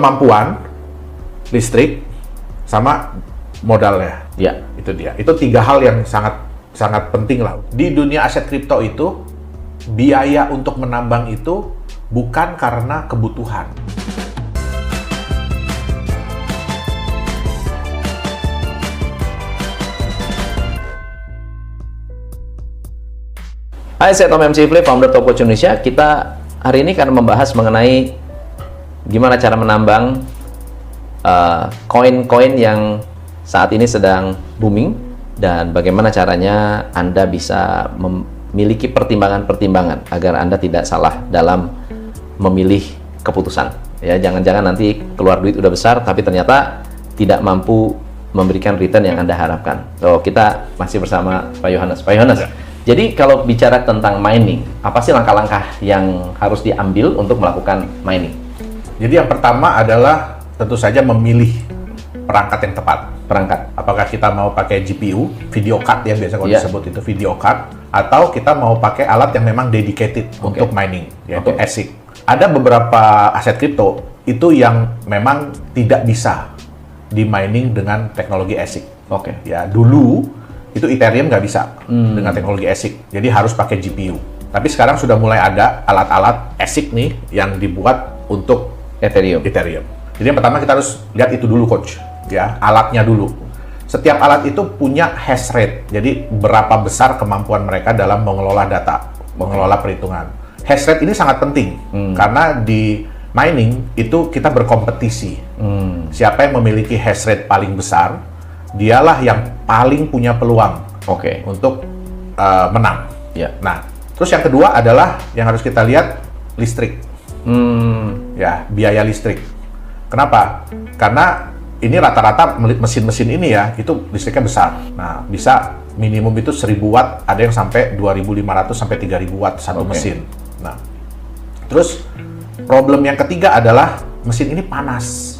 kemampuan, listrik, sama modalnya. Ya. Itu dia. Itu 3 hal yang sangat penting lah. Di dunia aset kripto itu, biaya untuk menambang itu bukan karena kebutuhan. Hai, saya Tom MC Flip, founder Top Watch Indonesia. Kita hari ini akan membahas mengenai gimana cara menambang koin-koin yang saat ini sedang booming dan bagaimana caranya Anda bisa memiliki pertimbangan-pertimbangan agar Anda tidak salah dalam memilih keputusan. Ya, jangan-jangan nanti keluar duit udah besar tapi ternyata tidak mampu memberikan return yang Anda harapkan. So, kita masih bersama Pak Yohanes. Pak Yohanes, jadi kalau bicara tentang mining, apa sih langkah-langkah yang harus diambil untuk melakukan mining? Jadi yang pertama adalah tentu saja memilih perangkat yang tepat. Perangkat. Apakah kita mau pakai GPU, video card ya biasa kalau Yeah. disebut itu video card, atau kita mau pakai alat yang memang dedicated untuk mining, yaitu ASIC. Ada beberapa aset kripto itu yang memang tidak bisa di mining dengan teknologi ASIC. Ya, dulu itu Ethereum nggak bisa dengan teknologi ASIC, jadi harus pakai GPU. Tapi sekarang sudah mulai ada alat-alat ASIC nih yang dibuat untuk Ethereum. Jadi yang pertama kita harus lihat itu dulu, coach. Ya, alatnya dulu. Setiap alat itu punya hash rate, jadi berapa besar kemampuan mereka dalam mengelola data, mengelola perhitungan. Hash rate ini sangat penting karena di mining itu kita berkompetisi. Siapa yang memiliki hash rate paling besar, dialah yang paling punya peluang untuk menang. Nah, terus yang kedua adalah yang harus kita lihat listrik. Ya, biaya listrik. Kenapa? Karena ini rata-rata mesin-mesin ini ya, itu listriknya besar. Nah, bisa minimum itu 1000 watt, ada yang sampai 2500 sampai 3000 watt satu mesin. Nah, terus problem yang ketiga adalah mesin ini panas.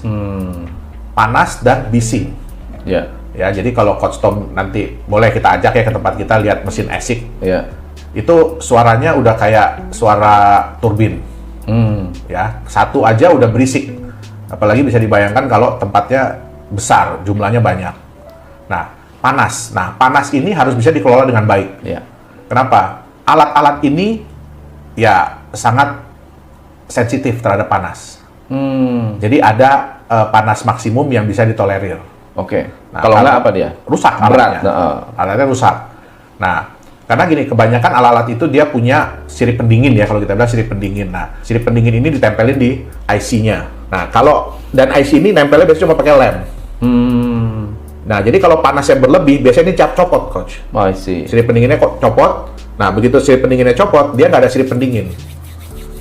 Panas dan bising. Ya, jadi kalau Coach Tom nanti boleh kita ajak ya ke tempat kita lihat mesin ASIC. Itu suaranya udah kayak suara turbin. Ya, satu aja udah berisik. Apalagi bisa dibayangkan kalau tempatnya besar, jumlahnya banyak. Nah, panas. Nah, panas ini harus bisa dikelola dengan baik. Kenapa? Alat-alat ini ya sangat sensitif terhadap panas. Jadi ada panas maksimum yang bisa ditolerir. Nah, kalau nggak apa dia? Rusak alatnya. Alatnya rusak. Nah, karena gini, kebanyakan alat-alat itu dia punya sirip pendingin ya, kalau kita bilang sirip pendingin. Nah, sirip pendingin ini ditempelin di IC-nya. Nah, dan IC ini nempelnya biasanya cuma pakai lem. Nah, jadi kalau panasnya berlebih, biasanya ini copot, coach. Sirip pendinginnya kok copot. Nah, begitu sirip pendinginnya copot, dia nggak ada sirip pendingin.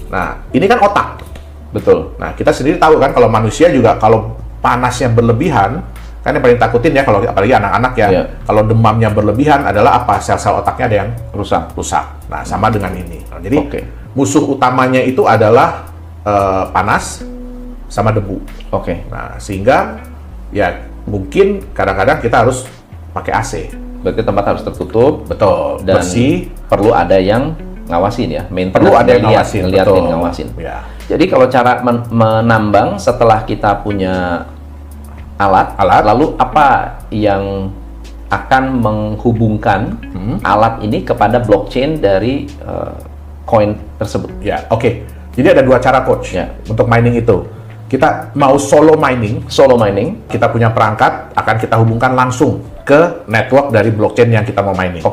Nah, ini kan otak. Betul. Nah, kita sendiri tahu kan kalau manusia juga kalau panasnya berlebihan, kan yang paling takutin ya kalau apalagi anak-anak ya, kalau demamnya berlebihan adalah apa? Sel-sel otaknya ada yang rusak. Nah, sama dengan ini. Nah, jadi musuh utamanya itu adalah panas sama debu. Nah, sehingga ya mungkin kadang-kadang kita harus pakai AC. Berarti tempat harus tertutup. Betul. Dan bersih. Perlu ada yang ngawasin ya. Perlu ada yang ngawasin. Ya. Jadi kalau cara menambang setelah kita punya alat, lalu apa yang akan menghubungkan alat ini kepada blockchain dari koin tersebut? Ya, Jadi ada 2 cara, coach, untuk mining itu. Kita mau solo mining, kita punya perangkat, akan kita hubungkan langsung ke network dari blockchain yang kita mau mining.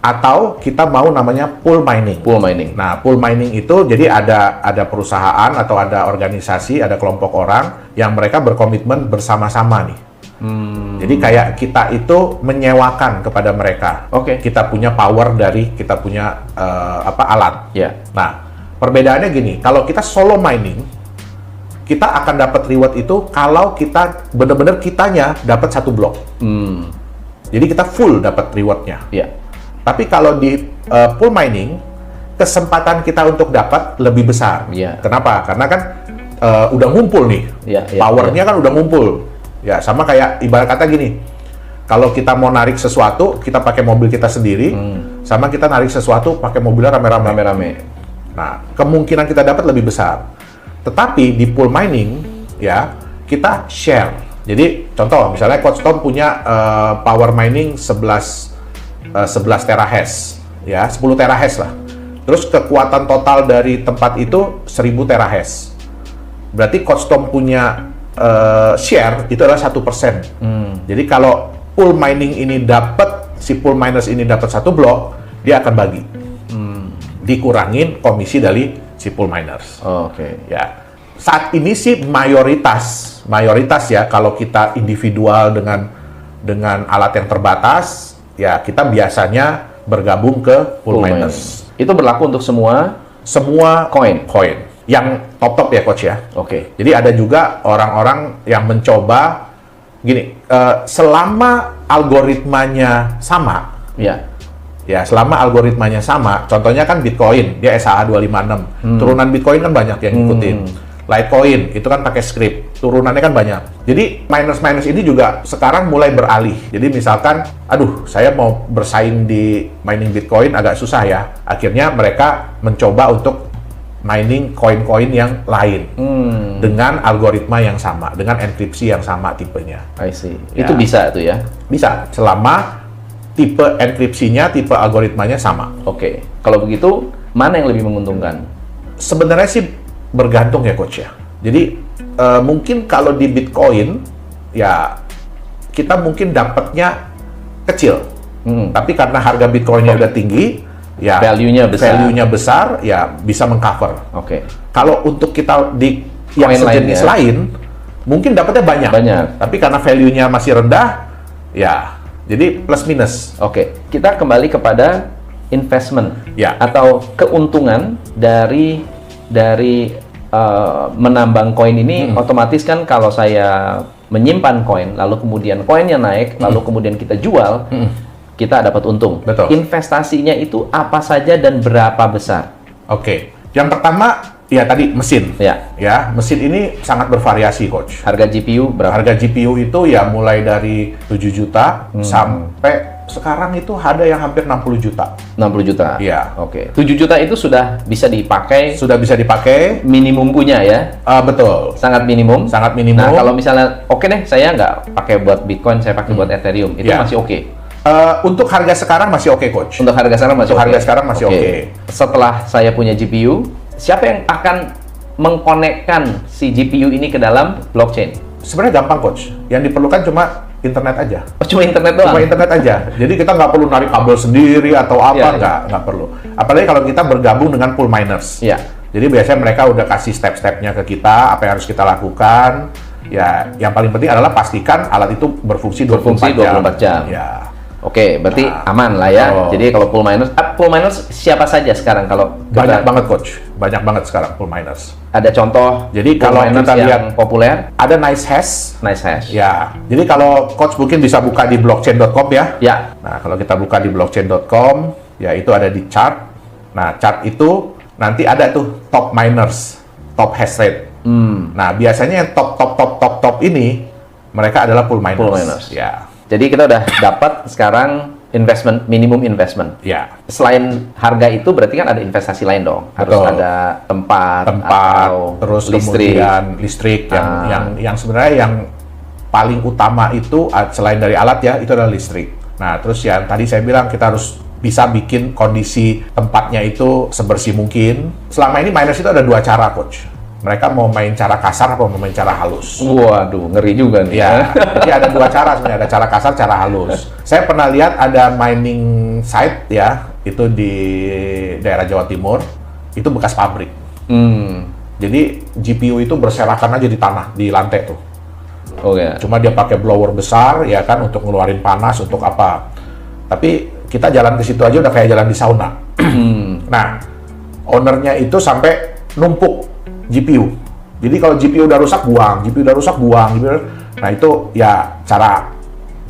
Atau kita mau namanya pool mining. Nah, pool mining itu jadi ada perusahaan atau ada organisasi, ada kelompok orang yang mereka berkomitmen bersama-sama nih. Jadi kayak kita itu menyewakan kepada mereka. Kita punya power dari kita punya alat. Nah, perbedaannya gini, kalau kita solo mining, kita akan dapat reward itu kalau kita benar-benar kitanya dapat satu blok. Jadi kita full dapat rewardnya. Tapi kalau di pool mining, kesempatan kita untuk dapat lebih besar. Kenapa? Karena kan udah ngumpul nih, powernya kan udah ngumpul. Ya, sama kayak ibarat kata gini, kalau kita mau narik sesuatu, kita pakai mobil kita sendiri, sama kita narik sesuatu pakai mobilnya rame-rame. Nah, kemungkinan kita dapat lebih besar. Tetapi di pool mining ya kita share. Jadi contoh misalnya Coach Tom punya power mining 11 terahash, ya 10 terahash lah. Terus kekuatan total dari tempat itu 1000 terahash. Berarti Coach Tom punya share itu adalah 1%. Jadi kalau pool mining ini si pool miners ini dapat 1 blok, dia akan bagi. Dikurangin komisi dari si pool miners. Oke. Ya. Saat ini sih mayoritas ya kalau kita individual dengan alat yang terbatas, ya kita biasanya bergabung ke pool miners. Itu berlaku untuk semua koin yang top ya Coach ya. Oke. Jadi ada juga orang-orang yang mencoba gini, selama algoritmanya sama. Ya, selama algoritmanya sama. Contohnya kan Bitcoin, dia SHA 256. Turunan Bitcoin kan banyak yang ngikutin. Litecoin itu kan pakai script, turunannya kan banyak. Jadi miners ini juga sekarang mulai beralih. Jadi misalkan, aduh saya mau bersaing di mining Bitcoin agak susah ya. Akhirnya mereka mencoba untuk mining koin-koin yang lain dengan algoritma yang sama, dengan enkripsi yang sama tipenya. I see. Ya. Itu bisa tuh ya? Bisa, selama tipe enkripsinya, tipe algoritmanya sama. Oke. Kalau begitu, mana yang lebih menguntungkan? Sebenarnya sih bergantung ya Coach ya. Jadi mungkin kalau di Bitcoin ya kita mungkin dapatnya kecil, tapi karena harga Bitcoinnya udah tinggi, ya value-nya besar, ya bisa mengcover. Oke. Kalau untuk kita di yang sejenis lain, mungkin dapatnya banyak. Tapi karena value-nya masih rendah, ya jadi plus minus. Oke. Kita kembali kepada investment atau keuntungan dari menambang koin ini. Otomatis kan kalau saya menyimpan koin, lalu kemudian koinnya naik, lalu kemudian kita jual, kita dapat untung. Betul. Investasinya itu apa saja dan berapa besar? Oke. Yang pertama, ya tadi mesin. Ya, mesin ini sangat bervariasi, Coach. Harga GPU berapa? Harga GPU itu ya mulai dari 7 juta sampai sekarang itu ada yang hampir 60 juta. 60 juta? Iya. Oke. 7 juta itu sudah bisa dipakai? Sudah bisa dipakai. Minimum punya ya? Betul. Sangat minimum? Sangat minimum. Nah, kalau misalnya, oke deh, saya nggak pakai buat Bitcoin, saya pakai buat Ethereum. Itu masih oke? Untuk harga sekarang masih oke, Coach. Untuk harga sekarang masih oke? Harga sekarang masih oke. Setelah saya punya GPU, siapa yang akan mengkonekkan si GPU ini ke dalam blockchain? Sebenarnya gampang, Coach. Yang diperlukan cuma internet aja. Cuma internet doang? Cuma internet aja. Jadi kita nggak perlu narik kabel sendiri atau apa, nggak perlu. Apalagi kalau kita bergabung dengan pool miners. Jadi biasanya mereka udah kasih step-stepnya ke kita, apa yang harus kita lakukan. Ya, yang paling penting adalah pastikan alat itu berfungsi 24 jam. Ya. Oke, berarti aman lah ya. Jadi kalau pool miners siapa saja sekarang kalau banyak banget, Coach. Banyak banget sekarang pool miners. Ada contoh? Jadi kalau kita lihat populer, ada NiceHash. Ya. Jadi kalau Coach mungkin bisa buka di blockchain.com ya. Nah, kalau kita buka di blockchain.com, ya itu ada di chart. Nah, chart itu nanti ada tuh top miners, top hash rate. Nah, biasanya yang top ini mereka adalah pool miners. Ya. Jadi kita udah dapat sekarang minimum investment. Ya. Selain harga itu berarti kan ada investasi lain dong. Harus ada tempat atau terus kemudian listrik yang sebenarnya yang paling utama itu selain dari alat ya, itu adalah listrik. Nah, terus yang tadi saya bilang kita harus bisa bikin kondisi tempatnya itu sebersih mungkin. Selama ini miners itu ada 2 cara, Coach. Mereka mau main cara kasar atau mau main cara halus. Waduh, ngeri juga nih. Ya, jadi ada 2 cara sebenarnya, ada cara kasar, cara halus. Saya pernah lihat ada mining site ya, itu di daerah Jawa Timur, itu bekas pabrik. Jadi GPU itu berserakan aja di tanah, di lantai tuh. Cuma dia pakai blower besar ya kan untuk ngeluarin panas untuk apa. Tapi kita jalan ke situ aja udah kayak jalan di sauna. Nah, ownernya itu sampai numpuk GPU. Jadi kalau GPU udah rusak buang, Nah itu ya cara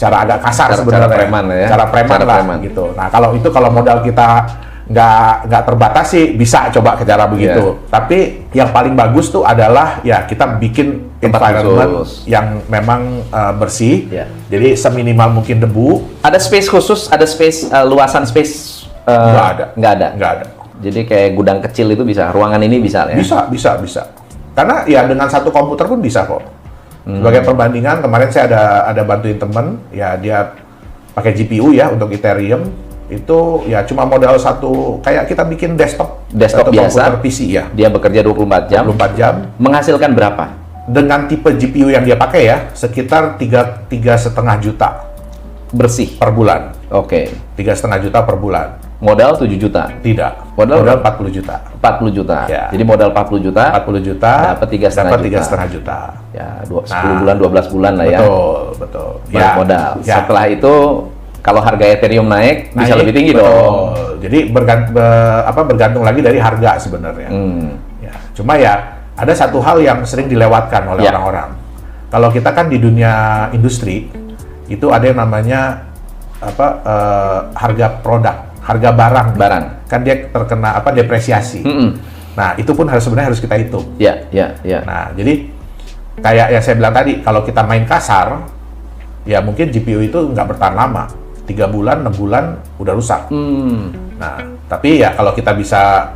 agak kasar sebenarnya. Cara preman gitu. Nah kalau modal kita nggak terbatas sih bisa coba ke cara begitu. Tapi yang paling bagus tuh adalah ya kita bikin environment yang memang bersih. Jadi seminimal mungkin debu. Ada space khusus, ada space luasan space nggak ada. Jadi kayak gudang kecil itu bisa, ruangan ini bisa ya? Bisa. Karena ya dengan satu komputer pun bisa kok. Sebagai perbandingan, kemarin saya ada bantuin temen, ya dia pakai GPU ya untuk Ethereum, itu ya cuma modal satu, kayak kita bikin desktop biasa, komputer PC ya. Dia bekerja 24 jam. 24 jam. Menghasilkan berapa? Dengan tipe GPU yang dia pakai ya, sekitar 3,5 juta Bersih? per bulan. Oke. 3,5 juta per bulan. Modal 7 juta? Tidak. Modal 40 juta. 40 juta. Ya. Jadi modal 40 juta. 40 juta. Dapat 3,5 juta. Ya, 10 bulan, 12 bulan lah ya. Betul. Balik modal. Ya. Setelah itu, kalau harga Ethereum naik bisa lebih tinggi betul. dong. Jadi bergantung lagi dari harga sebenarnya. Ya. Cuma ya ada satu hal yang sering dilewatkan oleh orang-orang. Kalau kita kan di dunia industri itu ada yang namanya harga produk, harga barang. Kan dia terkena depresiasi. Nah, itu pun sebenarnya harus kita hitung. Ya. Nah, jadi kayak yang saya bilang tadi, kalau kita main kasar, ya mungkin GPU itu nggak bertahan lama. 3 bulan, 6 bulan udah rusak. Nah, tapi ya kalau kita bisa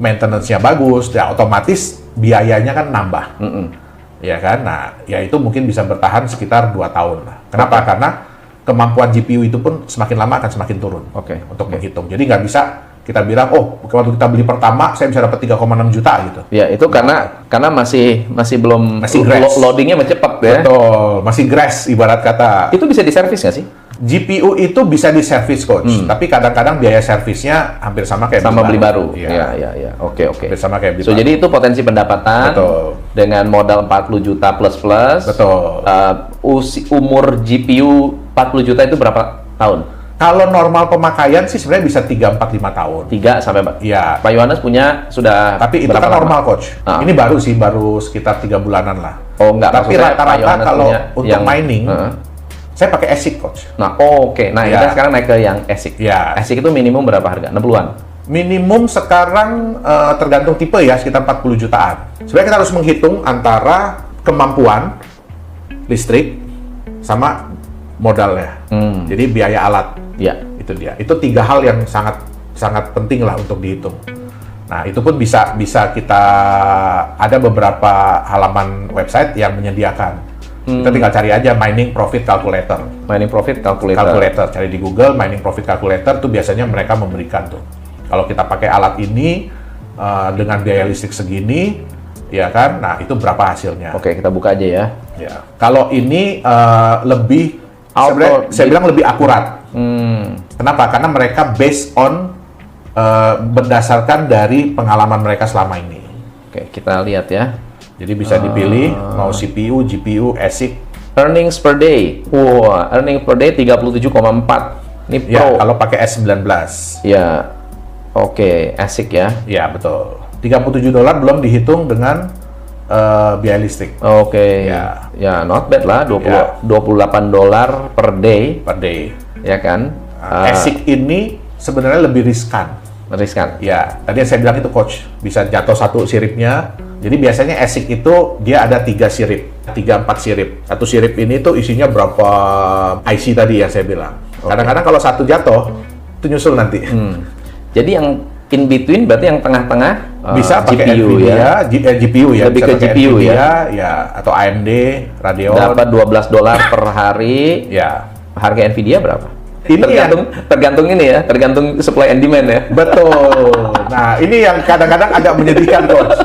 maintenance-nya bagus, ya otomatis biayanya kan nambah. Ya kan? Nah, ya itu mungkin bisa bertahan sekitar 2 tahun lah. Kenapa? Karena kemampuan GPU itu pun semakin lama akan semakin turun untuk menghitung. Jadi nggak bisa kita bilang, oh, waktu kita beli pertama saya bisa dapat 3,6 juta gitu. Ya, itu karena masih belum loadingnya cepat ya. Betul, masih grass ibarat kata. Itu bisa diservis nggak sih? GPU itu bisa diservis, Coach. Tapi kadang-kadang biaya servisnya hampir sama kayak beli baru. Iya. Oke. Hampir sama kayak beli baru. Jadi itu potensi pendapatan. Betul. Dengan modal 40 juta plus. Betul. Umur GPU 40 juta itu berapa tahun? Kalau normal pemakaian sih sebenarnya bisa 3, 4, 5 tahun. 3 sampai Iya. Pak Yohanes punya sudah. Tapi itu kan lama? normal, Coach. Ini baru sekitar 3 bulanan lah. Oh, enggak. Tapi rata-rata kalau untuk mining, saya pakai ASIC, Coach. Nah, oke. Nah, kita sekarang naik ke yang ASIC. Ya. ASIC itu minimum berapa harga? 60-an? Minimum sekarang tergantung tipe ya, sekitar 40 jutaan. Sebenarnya kita harus menghitung antara kemampuan listrik sama modalnya. Jadi biaya alat. Ya. Itu dia. Itu 3 hal yang sangat penting lah untuk dihitung. Nah, itu pun bisa kita ada beberapa halaman website yang menyediakan. Kita tinggal cari aja mining profit calculator. Mining profit calculator. Cari di Google mining profit calculator tuh biasanya mereka memberikan tuh. Kalau kita pakai alat ini dengan biaya listrik segini, ya kan? Nah, itu berapa hasilnya? Oke, kita buka aja ya. Ya. Kalau ini lebih saya bilang lebih akurat. Kenapa? Karena mereka based on berdasarkan dari pengalaman mereka selama ini. Oke, kita lihat ya. Jadi bisa dipilih mau CPU, GPU, ASIC. Earnings per day. Wah, earning per day 37,4. Ini Pro. Ya, kalau pakai S19. Ya. Oke, ASIC ya. Ya, betul. $37 belum dihitung dengan biaya listrik. Oke. Ya. Ya, not bad lah. $28 per day. Per day. Ya kan? ASIC ini sebenarnya lebih riskan. Ya, tadi yang saya bilang itu, Coach. Bisa jatuh satu siripnya. Jadi biasanya ASIC itu dia ada 3 sirip, 3-4 sirip. Satu sirip ini tuh isinya berapa IC tadi yang saya bilang. Kadang-kadang kalau satu jatuh, itu nyusul nanti. Jadi yang in between berarti yang tengah-tengah bisa pakai GPU ya, GPU ya. Lebih ke GPU ya, atau AMD, Radeon. Dapat $12 per hari. Ya. Harga Nvidia berapa? Ini tergantung ini ya, tergantung supply and demand ya. Betul. Nah, ini yang kadang-kadang agak menyedihkan, Coach.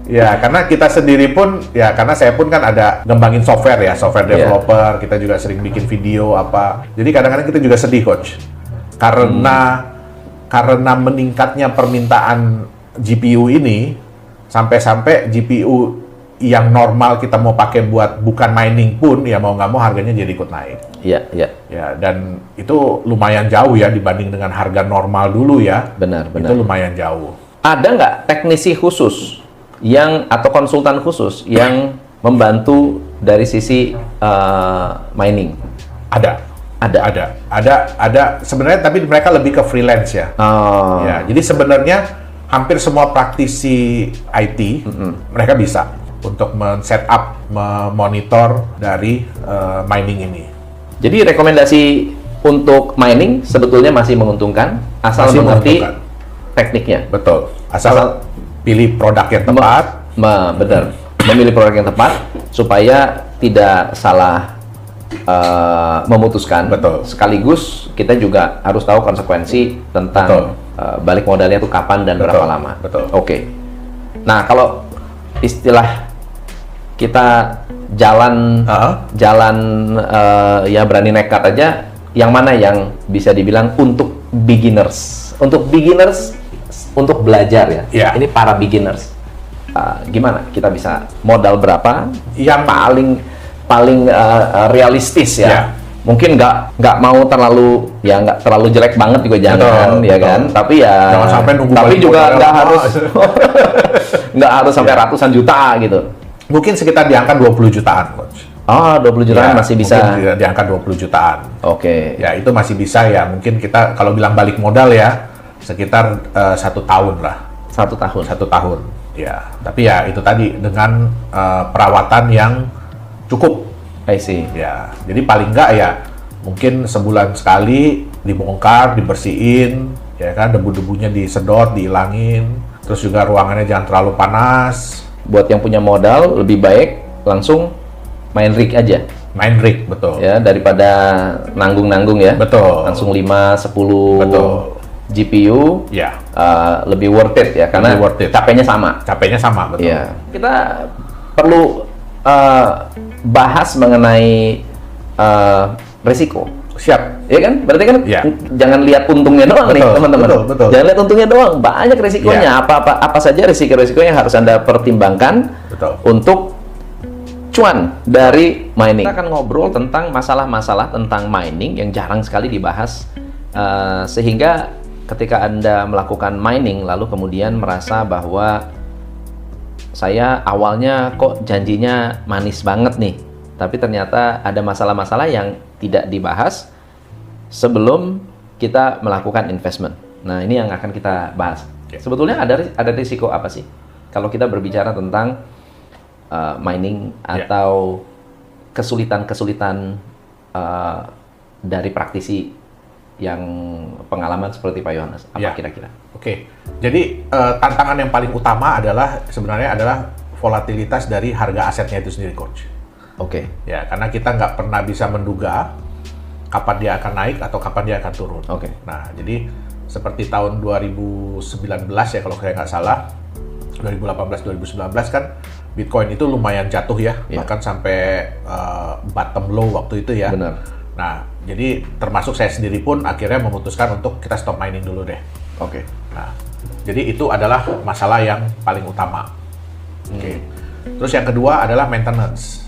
Ya, karena kita sendiri pun, ya karena saya pun kan ada ngembangin software ya, software developer, kita juga sering bikin video apa. Jadi kadang-kadang kita juga sedih, Coach. Karena meningkatnya permintaan GPU ini, sampai-sampai GPU yang normal kita mau pakai buat bukan mining pun, ya mau nggak mau harganya jadi ikut naik. Iya. Ya, dan itu lumayan jauh ya dibanding dengan harga normal dulu ya. Benar. Itu lumayan jauh. Ada nggak teknisi khusus atau konsultan khusus yang membantu dari sisi mining? Ada. Sebenarnya tapi mereka lebih ke freelance ya. Ya, jadi sebenarnya hampir semua praktisi IT mereka bisa untuk men-setup, memonitor dari mining ini. Jadi rekomendasi untuk mining sebetulnya masih menguntungkan asal mengerti tekniknya. Betul. Asal pilih produk yang tepat. Benar, memilih produk yang tepat supaya tidak salah memutuskan. Betul. Sekaligus kita juga harus tahu konsekuensi tentang balik modalnya itu kapan dan berapa lama. Betul. Oke. Nah, kalau istilah kita jalan ya berani nekat aja, yang mana yang bisa dibilang untuk beginners? Untuk beginners, untuk belajar ya. Yeah. Ini para beginners. Gimana kita bisa modal berapa yang paling realistis ya? Yeah. Mungkin nggak mau terlalu nggak terlalu jelek banget juga jangan, ya kan? Tapi ya jangan sampai nunggu tapi juga nggak lama. harus nggak harus sampai ratusan juta gitu. Mungkin sekitar di angka 20 jutaan, Coach. Oh, 20 jutaan masih bisa. Mungkin di angka 20 jutaan. Oke. Ya, itu masih bisa ya. Mungkin kita kalau bilang balik modal ya, sekitar 1 tahun lah. 1 tahun. 1 tahun. Ya, tapi ya itu tadi dengan perawatan yang cukup. I see. Ya, jadi paling enggak ya mungkin sebulan sekali dibongkar, dibersihin, ya kan, debu-debunya disedot, dihilangin. Terus juga ruangannya jangan terlalu panas. Buat yang punya modal lebih baik langsung main rig aja. Main rig, betul. Ya, daripada nanggung-nanggung ya. Betul. Langsung 5, 10 Betul. GPU. Ya. Lebih worth it ya, karena Lebih worth it. capeknya sama. Capeknya sama, betul. Ya. Kita perlu bahas mengenai risiko. Siap. Ya kan? Berarti kan Ya. jangan lihat untungnya doang nih, Betul, teman-teman. betul. Jangan lihat untungnya doang, banyak risikonya. Ya. Apa saja risiko-risiko yang harus Anda pertimbangkan Betul. untuk cuan dari mining. Kita akan ngobrol tentang masalah-masalah tentang mining yang jarang sekali dibahas, sehingga ketika Anda melakukan mining lalu kemudian merasa bahwa saya awalnya kok janjinya manis banget nih, tapi ternyata ada masalah-masalah yang tidak dibahas sebelum kita melakukan investment. Nah, ini yang akan kita bahas. Sebetulnya ada risiko apa sih kalau kita berbicara tentang mining atau kesulitan-kesulitan dari praktisi yang pengalaman seperti Pak Yohanes? Apa kira-kira? Oke. Jadi tantangan yang paling utama sebenarnya adalah volatilitas dari harga asetnya itu sendiri, Coach. Oke. Ya, karena kita nggak pernah bisa menduga kapan dia akan naik atau kapan dia akan turun. Oke. Nah, jadi seperti tahun 2019 ya kalau saya nggak salah, 2018-2019 kan Bitcoin itu lumayan jatuh ya, bahkan sampai bottom low waktu itu ya. Benar. Nah, jadi termasuk saya sendiri pun akhirnya memutuskan untuk kita stop mining dulu deh. Oke. Nah, jadi itu adalah masalah yang paling utama. Oke. Terus yang kedua adalah maintenance.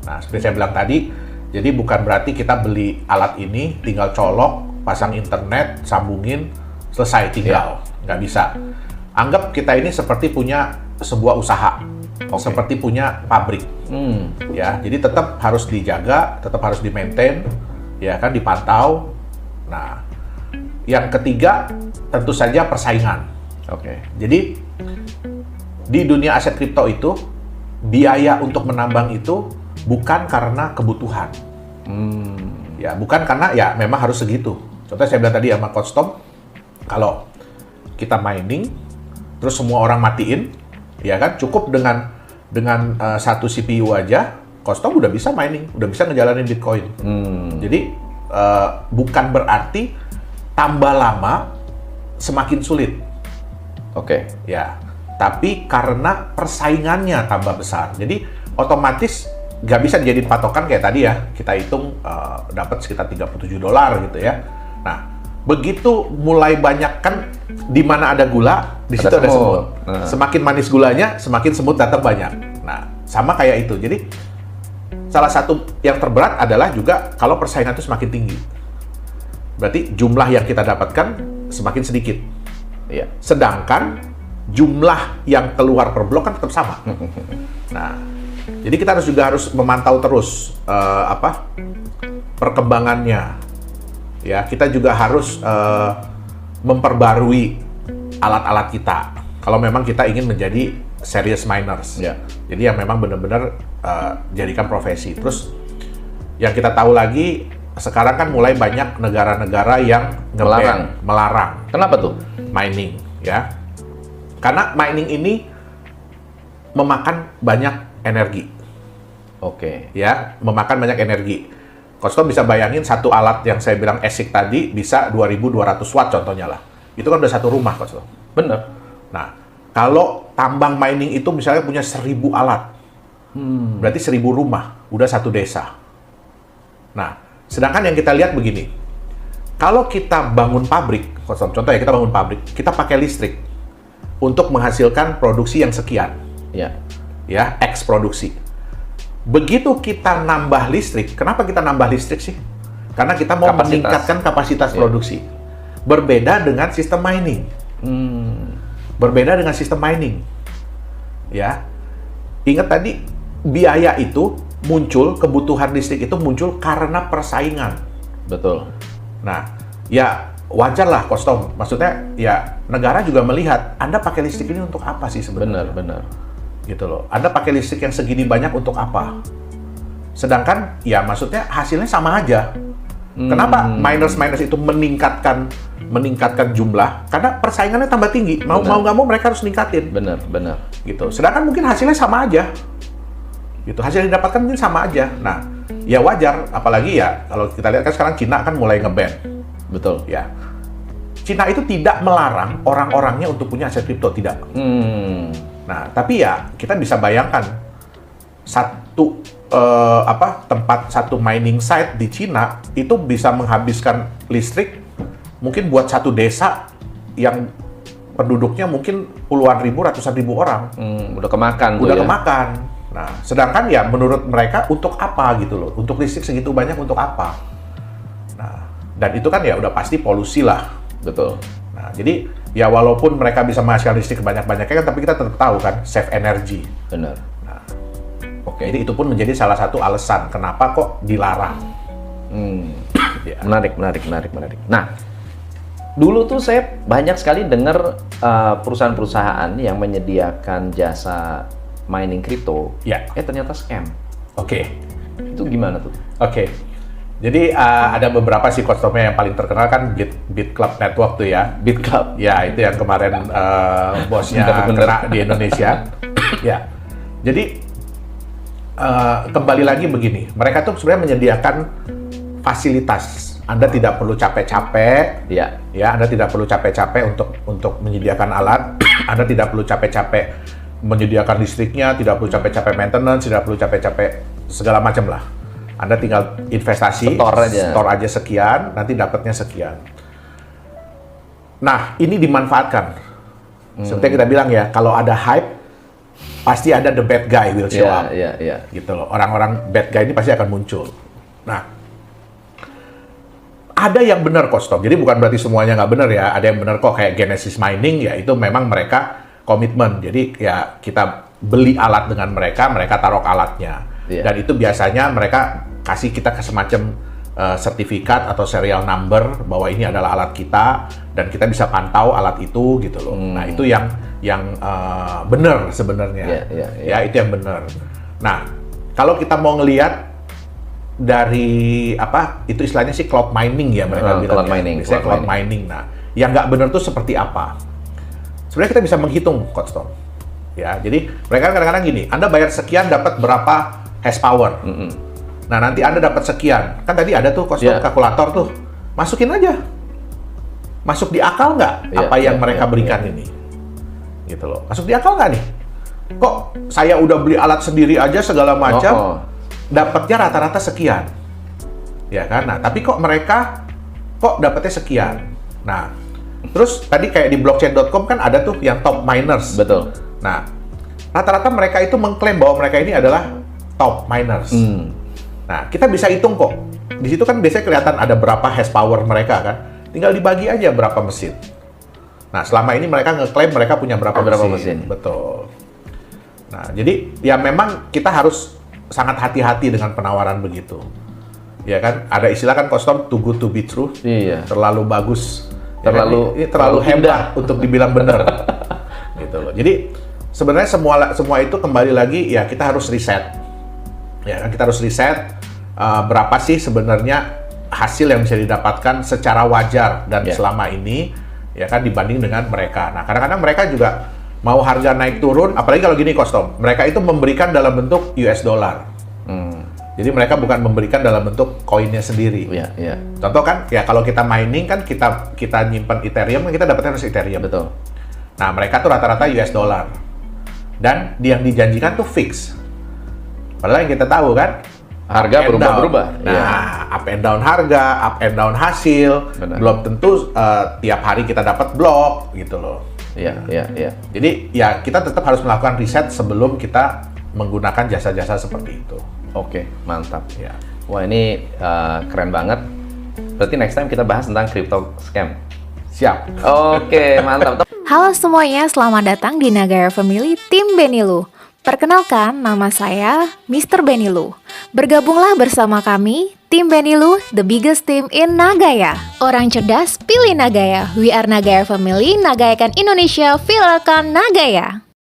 Nah, seperti saya bilang tadi, jadi bukan berarti kita beli alat ini, tinggal colok, pasang internet, sambungin, selesai, tinggal. Nggak bisa. Anggap kita ini seperti punya sebuah usaha, seperti punya pabrik. Ya, jadi tetap harus dijaga, tetap harus di-maintain, ya kan, dipantau. Nah, yang ketiga tentu saja persaingan. Oke. Jadi di dunia aset kripto itu biaya untuk menambang itu bukan karena kebutuhan. Ya, bukan karena ya memang harus segitu. Contohnya saya bilang tadi sama Coach Tom, kalau kita mining terus semua orang matiin, ya kan, cukup dengan satu CPU aja, Coach Tom udah bisa mining, udah bisa ngejalanin Bitcoin. Jadi bukan berarti tambah lama semakin sulit. Oke. Ya, tapi karena persaingannya tambah besar. Jadi otomatis nggak bisa dijadiin patokan kayak tadi ya. Kita hitung dapat sekitar $37 gitu ya. Nah, begitu mulai banyak kan di mana ada gula, di situ ada semut. Semakin manis gulanya, semakin semut datang banyak. Nah, sama kayak itu. Jadi salah satu yang terberat adalah juga kalau persaingan itu semakin tinggi. Berarti jumlah yang kita dapatkan semakin sedikit. Iya. Sedangkan jumlah yang keluar per blok kan tetap sama. Nah, jadi kita harus memantau terus perkembangannya. Ya, kita juga harus memperbarui alat-alat kita. Kalau memang kita ingin menjadi serious miners. Ya. Jadi yang memang benar-benar jadikan profesi. Terus yang kita tahu lagi sekarang kan mulai banyak negara-negara yang melarang. Kenapa tuh? Mining, ya. Karena mining ini memakan banyak energi. Oke. Ya, memakan banyak energi. Kostom bisa bayangin satu alat yang saya bilang ASIC tadi bisa 2200 watt contohnya lah. Itu kan udah satu rumah, Kostom. Bener. Nah, kalau tambang mining itu misalnya punya 1000 alat, berarti 1000 rumah, udah satu desa. Nah, sedangkan yang kita lihat begini, kalau kita bangun pabrik, contohnya kita bangun pabrik, kita pakai listrik untuk menghasilkan produksi yang sekian, ya, X produksi. Begitu kita nambah listrik, kenapa kita nambah listrik sih? Karena kita mau meningkatkan kapasitas produksi. Berbeda dengan sistem mining. Berbeda dengan sistem mining. Ya, ingat tadi biaya itu muncul, kebutuhan listrik itu muncul karena persaingan. Betul. Nah, ya wajar lah Kostom. Maksudnya ya negara juga melihat Anda pakai listrik ini untuk apa sih sebenarnya? Benar. Gitu loh. Anda pakai listrik yang segini banyak untuk apa? Sedangkan ya maksudnya hasilnya sama aja. Kenapa miners itu meningkatkan jumlah? Karena persaingannya tambah tinggi. Mau nggak mau mereka harus ningkatin. Benar. Gitu. Sedangkan mungkin hasilnya sama aja. Gitu. Hasil yang didapatkan mungkin sama aja. Nah, ya wajar. Apalagi ya kalau kita lihat kan sekarang Cina kan mulai nge-ban. Betul. Ya. Cina itu tidak melarang orang-orangnya untuk punya aset kripto, tidak. Nah, tapi ya kita bisa bayangkan satu mining site di Cina itu bisa menghabiskan listrik mungkin buat satu desa yang penduduknya mungkin puluhan ribu, ratusan ribu orang. Udah kemakan. Kemakan. Nah, sedangkan ya menurut mereka untuk apa gitu loh? Untuk listrik segitu banyak untuk apa? Nah, dan itu kan ya udah pasti polusi lah. Betul. Nah, jadi ya walaupun mereka bisa menghasilkan listrik banyak-banyaknya kan, tapi kita tetap tahu kan, save energy. Benar. Nah, jadi itu pun menjadi salah satu alasan kenapa kok dilarang. Ya. Menarik. Nah, dulu tuh saya banyak sekali dengar perusahaan-perusahaan yang menyediakan jasa mining kripto, ternyata scam. Itu gimana tuh? Jadi ada beberapa sih Kostomnya yang paling terkenal kan Bit Club Network tuh ya. Bit Club? Ya, itu yang kemarin bosnya kena di Indonesia. Ya, jadi kembali lagi begini, mereka tuh sebenarnya menyediakan fasilitas. Anda tidak perlu capek-capek, ya Anda tidak perlu capek-capek untuk menyediakan alat. Anda tidak perlu capek-capek menyediakan listriknya, tidak perlu capek-capek maintenance, tidak perlu capek-capek segala macam lah. Anda tinggal investasi, store aja sekian, nanti dapatnya sekian. Nah, ini dimanfaatkan. Seperti yang kita bilang ya, kalau ada hype, pasti ada the bad guy will show up. Gitu loh. Orang-orang bad guy ini pasti akan muncul. Nah, ada yang benar Kostom. Jadi bukan berarti semuanya nggak benar ya. Ada yang benar kok, kayak Genesis Mining, ya itu memang mereka komitmen. Jadi ya kita beli alat dengan mereka taruh alatnya. Dan itu biasanya mereka kasih kita ke semacam sertifikat atau serial number bahwa ini adalah alat kita dan kita bisa pantau alat itu gitu loh. Nah, itu yang benar sebenarnya. Ya, itu yang benar. Nah, kalau kita mau ngelihat dari itu istilahnya sih cloud mining ya mereka bilang. Cloud mining. Nah, yang nggak benar tuh seperti apa? Sebenarnya kita bisa menghitung, Coach Tom. Ya, jadi mereka kadang-kadang gini, Anda bayar sekian dapat berapa hash power. Nah, nanti Anda dapat sekian. Kan tadi ada tuh Coach Tom kalkulator tuh. Masukin aja. Masuk di akal nggak apa yang mereka berikan ini? Gitu loh. Masuk di akal nggak nih? Kok saya udah beli alat sendiri aja segala macam, dapatnya rata-rata sekian. Ya kan? Nah, tapi kok mereka dapatnya sekian. Nah, terus tadi kayak di blockchain.com kan ada tuh yang top miners. Betul. Nah, rata-rata mereka itu mengklaim bahwa mereka ini adalah top miners. Nah, kita bisa hitung kok. Di situ kan biasanya kelihatan ada berapa hash power mereka kan. Tinggal dibagi aja berapa mesin. Nah, selama ini mereka ngeklaim mereka punya berapa mesin. Betul. Nah, jadi ya memang kita harus sangat hati-hati dengan penawaran begitu. Ya kan? Ada istilah kan Kostom, too good to be true. Terlalu bagus. Terlalu hebat untuk dibilang benar. Gitu loh. Jadi sebenarnya semua itu kembali lagi ya kita harus riset. Ya kan, kita harus riset berapa sih sebenarnya hasil yang bisa didapatkan secara wajar dan selama ini ya kan dibanding dengan mereka. Nah, kadang-kadang mereka juga Mau harga naik turun, apalagi kalau gini Kostom, mereka itu memberikan dalam bentuk US dollar. Jadi mereka bukan memberikan dalam bentuk koinnya sendiri. Contoh kan, ya kalau kita mining kan kita nyimpan Ethereum, kita dapatnya harus Ethereum. Betul. Nah mereka tuh rata-rata US dollar. Dan yang dijanjikan tuh fix. Padahal yang kita tahu kan, harga berubah-berubah. Nah, up and down harga, up and down hasil. Benar. Belum tentu tiap hari kita dapat blok gitu loh. Iya. Jadi ya kita tetap harus melakukan riset sebelum kita menggunakan jasa-jasa seperti itu. Oke, mantap. Ya. Wah, ini keren banget. Berarti next time kita bahas tentang crypto scam. Siap. Oke, mantap. Halo semuanya, selamat datang di Nagaya Family Tim Benilu. Perkenalkan, nama saya Mr. Benilu. Bergabunglah bersama kami, Tim Benilu, the biggest team in Nagaya. Orang cerdas, pilih Nagaya. We are Nagaya Family, nagayakan Indonesia, viralkan Nagaya.